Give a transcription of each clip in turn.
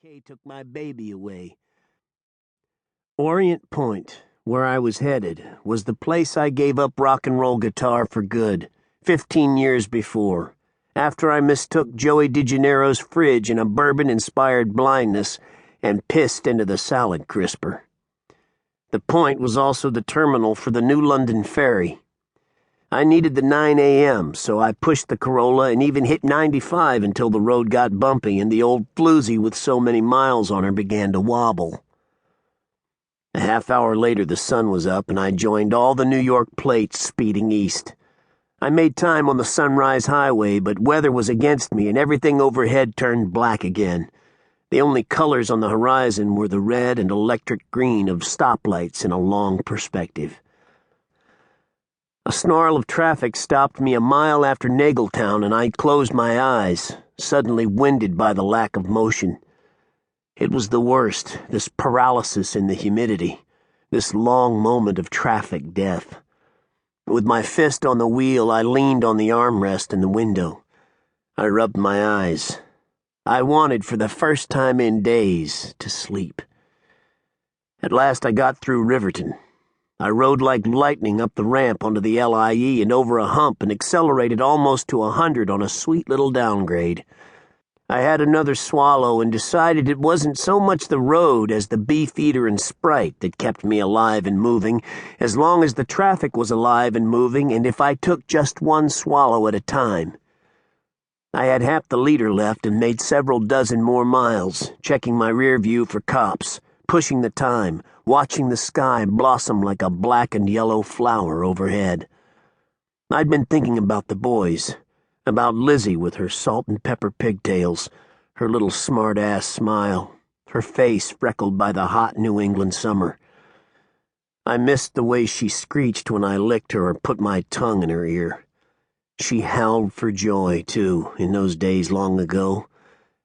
Kay took my baby away. Orient Point, where I was headed, was the place I gave up rock and roll guitar for good, 15 years before, after I mistook Joey DeGennaro's fridge in a bourbon-inspired blindness and pissed into the salad crisper. The Point was also the terminal for the New London Ferry. I needed the 9 a.m., so I pushed the Corolla and even hit 95 until the road got bumpy and the old floozy with so many miles on her began to wobble. A half hour later, the sun was up, and I joined all the New York plates speeding east. I made time on the Sunrise Highway, but weather was against me, and everything overhead turned black again. The only colors on the horizon were the red and electric green of stoplights in a long perspective. A snarl of traffic stopped me a mile after Nageltown, and I closed my eyes, suddenly winded by the lack of motion. It was the worst, this paralysis in the humidity, this long moment of traffic death. With my fist on the wheel, I leaned on the armrest in the window. I rubbed my eyes. I wanted, for the first time in days, to sleep. At last I got through Riverton. I rode like lightning up the ramp onto the LIE and over a hump and accelerated almost to 100 on a sweet little downgrade. I had another swallow and decided it wasn't so much the road as the Beefeater and Sprite that kept me alive and moving, as long as the traffic was alive and moving and if I took just one swallow at a time. I had half the liter left and made several dozen more miles, checking my rear view for cops, pushing the time, watching the sky blossom like a black and yellow flower overhead. I'd been thinking about the boys, about Lizzie with her salt and pepper pigtails, her little smart-ass smile, her face freckled by the hot New England summer. I missed the way she screeched when I licked her or put my tongue in her ear. She howled for joy, too, in those days long ago.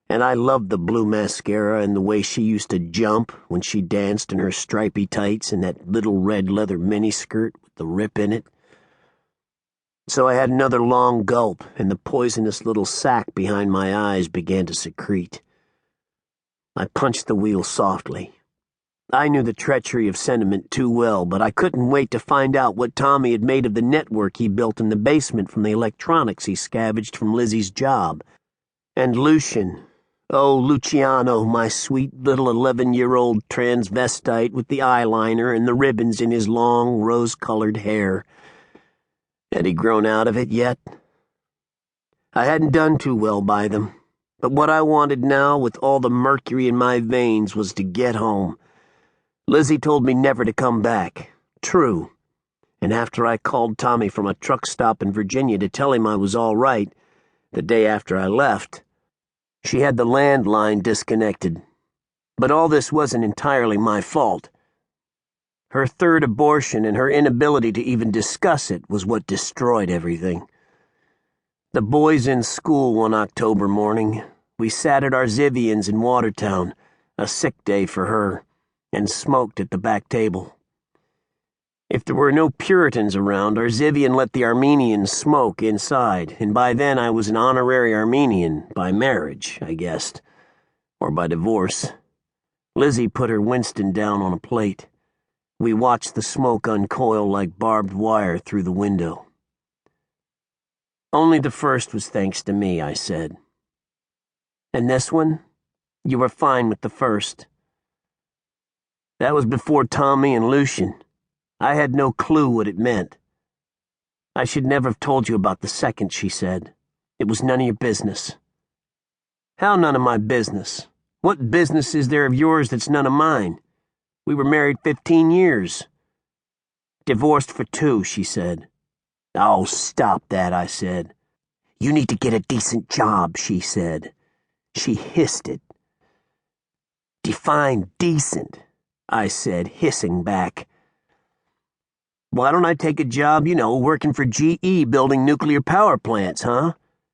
And I loved the blue mascara and the way she used to jump when she danced in her stripy tights and that little red leather miniskirt with the rip in it. So I had another long gulp, and the poisonous little sac behind my eyes began to secrete. I punched the wheel softly. I knew the treachery of sentiment too well, but I couldn't wait to find out what Tommy had made of the network he built in the basement from the electronics he scavenged from Lizzie's job. And Lucian. Oh, Luciano, my sweet little 11-year-old transvestite with the eyeliner and the ribbons in his long, rose-colored hair. Had he grown out of it yet? I hadn't done too well by them, but what I wanted now, with all the mercury in my veins, was to get home. Lizzie told me never to come back. True. And after I called Tommy from a truck stop in Virginia to tell him I was all right, the day after I left, she had the landline disconnected. But all this wasn't entirely my fault. Her third abortion and her inability to even discuss it was what destroyed everything. The boys in school one October morning, we sat at our Zivians in Watertown, a sick day for her, and smoked at the back table. If there were no Puritans around, our Zivian let the Armenians smoke inside, and by then I was an honorary Armenian, by marriage, I guessed, or by divorce. Lizzie put her Winston down on a plate. We watched the smoke uncoil like barbed wire through the window. Only the first was thanks to me, I said. And this one? You were fine with the first. That was before Tommy and Lucian. I had no clue what it meant. I should never have told you about the second, she said. It was none of your business. How none of my business? What business is there of yours that's none of mine? We were married 15 years. Divorced for 2, she said. Oh, stop that, I said. You need to get a decent job, she said. She hissed it. Define decent, I said, hissing back. Why don't I take a job, working for GE building nuclear power plants, huh?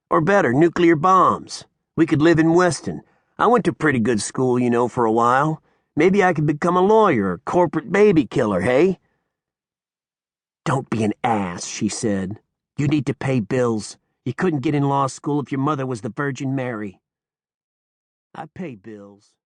Or better, nuclear bombs. We could live in Weston. I went to pretty good school, for a while. Maybe I could become a lawyer or corporate baby killer, hey? Don't be an ass, she said. You need to pay bills. You couldn't get in law school if your mother was the Virgin Mary. I pay bills.